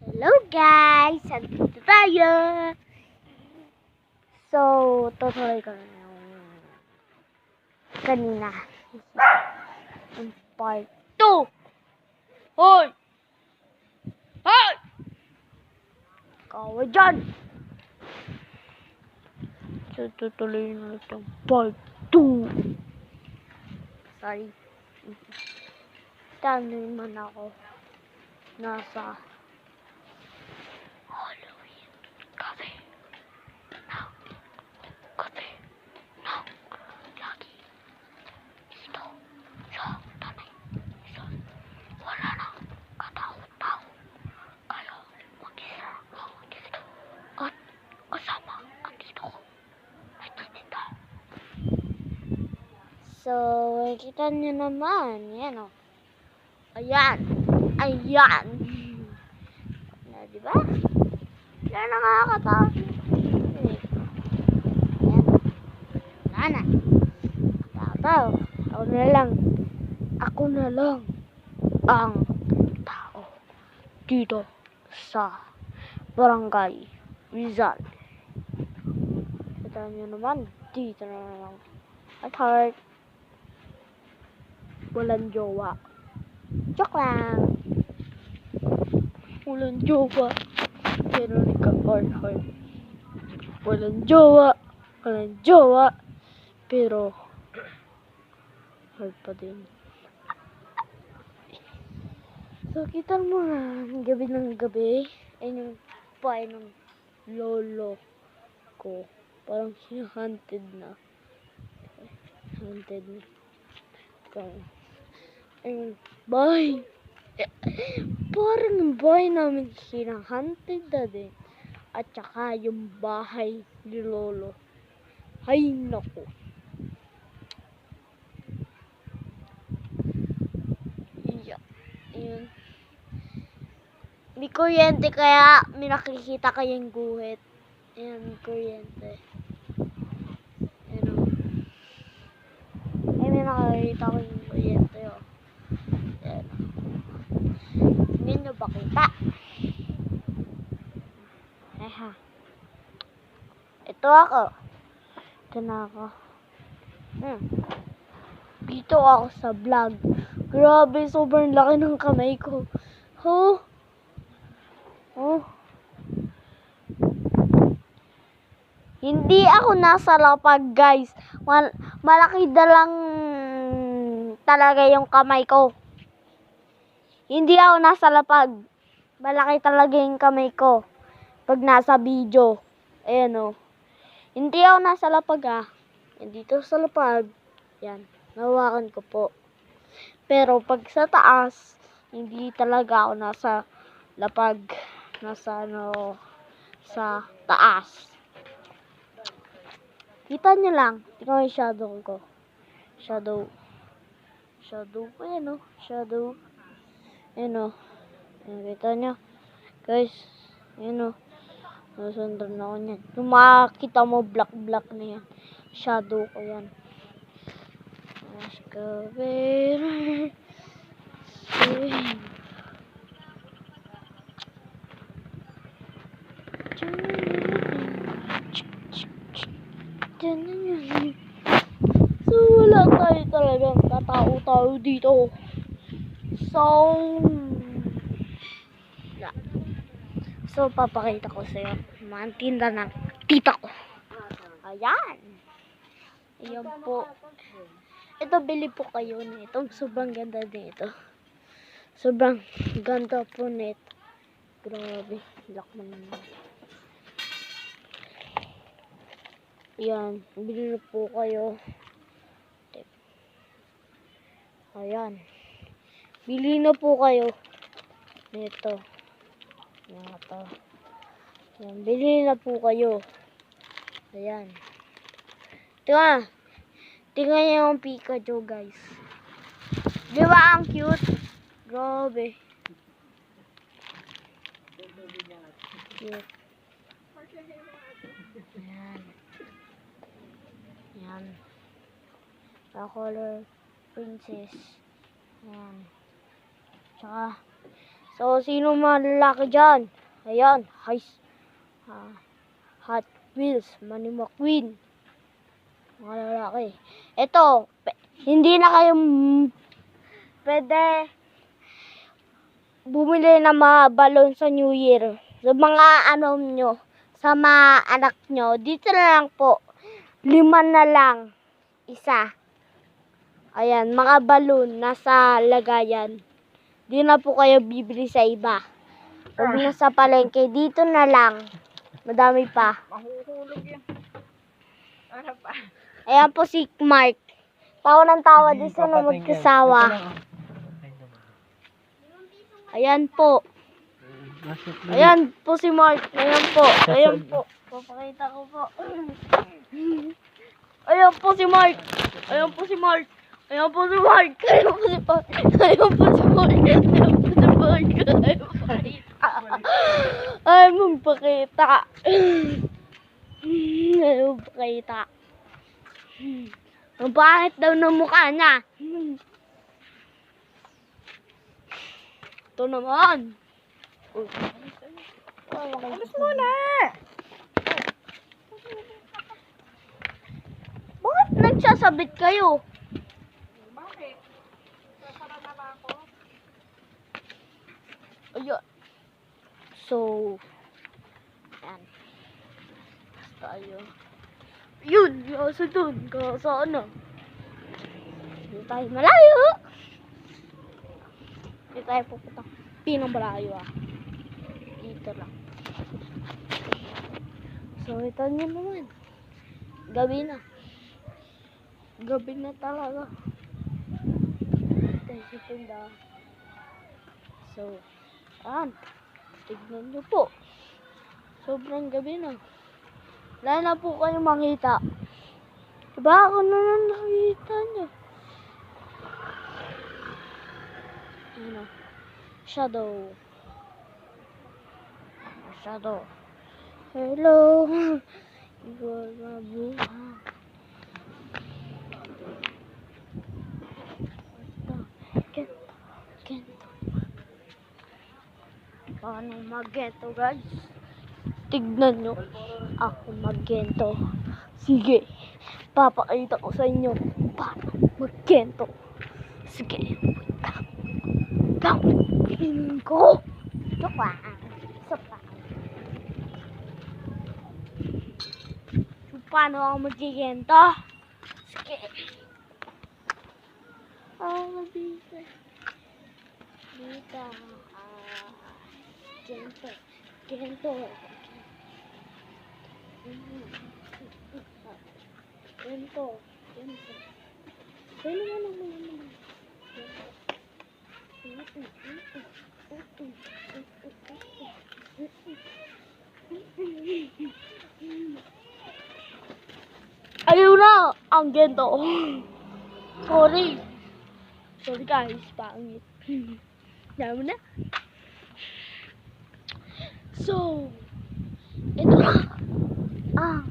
Hello guys! Andito tayo! So, tutuloy ko na yung kanina. Yung part 2! Hoy! Hoy! Kawa dyan! So, tutuloy na itong part 2. Sorry. Tano naman ako. Nasa Halloween cafe. Lagi dito sa tanay. Wala nang katao-tao. Kaya mag-isa ako dito. At kasama ang dito ko. Nagtitinda. So, kita nyo naman. Yan o. Ayan. Ayan. Na, diba? Yan ang nakakatakot. Ayan. Nana. Tao. Ako na lang. Ako na lang ang tao dito sa Barangay Rizal. Kita nyo naman. Dito na lang. At heart. Walang jowa. Joke lang. Walang jowa. Pero nagka-heart. Walang jowa. Walang jowa. Pero heart pa din. So, kita mo nga, gabi ng gabi, ay yung bahay ng lolo ko. Parang hunted na. Hunted na. Ay, bahay. Parang yung bahay namin hunted na din. At saka yung bahay ni lolo. Ay, naku. Yun. May kuryente kaya may nakikita kayong guhit. Ayan, may kuryente. Ayan o. Ay, may nakikita kayong kuryente o. Ayan o. Hindi nyo ba kita? Ay ha. Ito ako. Ito na ako. Dito ako sa vlog. Grabe, sobrang laki ng kamay ko. Oh. Oh. Hindi ako nasa lapag, guys. Malaki na lang talaga yung kamay ko. Hindi ako nasa lapag. Malaki talaga yung kamay ko. Pag nasa video. Ayan o. Hindi ako nasa lapag Dito sa lapag. Yan. Nahawakan ko po. Pero pag sa taas, hindi talaga ako nasa lapag. Nasa sa taas. Kita nyo lang. Tingnan yung shadow ko. Shadow. Shadow ko yan o. Shadow. Yan o. Kita nyo. Guys. Yan o. Nasundan ako niyan. Kung makakita mo black na yan. Shadow ko yan. Let's go better. So, wala tayo talagang katao-tao dito. So, papakita ko sa'yo mga tinda ng tita ko. Ayan. Ayan po. Ito, bili po kayo nito. Sobrang ganda din ito. Sobrang ganda po nito. Grabe. Lock mo naman. Ayan. Bili na po kayo. Ayan. Bili na po kayo. Nito. Ito. Ayan. Bili na po kayo. Ayan. Tingnan. Tingnan niyo yung Pikachu, guys. Di ba ang cute? Grabe. Cute. Ayan. Ayan. The color princess. Ayan. Tsaka, So, sino malalaki dyan? Ayan, Hot Wheels, Manny McQueen. Mga lalaki. Ito, hindi na kayo pwede bumili ng mga balon sa New Year. Sa mga nyo, sa mga anak nyo, dito na lang po. 5 na lang. Isa. Ayan, mga balon nasa lagayan. Di na po kayo bibili sa iba. Huwag na sa palengke. Dito na lang. Madami pa. Mahuhulog yan. Ano pa? Ayan po si Mark. Tawa ng tawa din sa na magkasawa. Ayan po. Ayan po si Mark. Ayan po. Ayan po. Papakita ko po. Ayan po si Mark. Ayan po si Mark. Ayan po si Mark. Ayan po si Mark. Ayan po si Mark. Ayan po si Mark. Ay, magpakita. Ay, magpakita. Ang pangit daw ng mukha niya. Ito naman. Alis muna! Bakit nagsasabit kayo? Bakit? Sasara na ba ako? Ayun. So, yan. Tayo. Yun, sa dun. Sa ano? Hindi tayo malayo. Hindi tayo pupunta. Pinang malayo Dito lang. So, ito nyo naman. Gabi na. Gabi na talaga. Ito yung tindahan. So, tignan nyo po. Sobrang gabi na. Wala na po kayo makita. Diba ako na lang nakita nyo? Ano? Shadow. Shadow. Hello. Ikaw na buhay. Gento. Paano mag-gento, guys? Tignan nyo. Ako mag-gento. Sige. Papakita ko sa inyo paano mag-gento. Sige. Go. Go. Joke lang. So, paano ako mag-gento? Sige. Dito. Gento. Gento. Gento. Gento. Pwede naman. Ayun na! Ang gento. Sorry guys, pangit. Dami na. So, ito na ang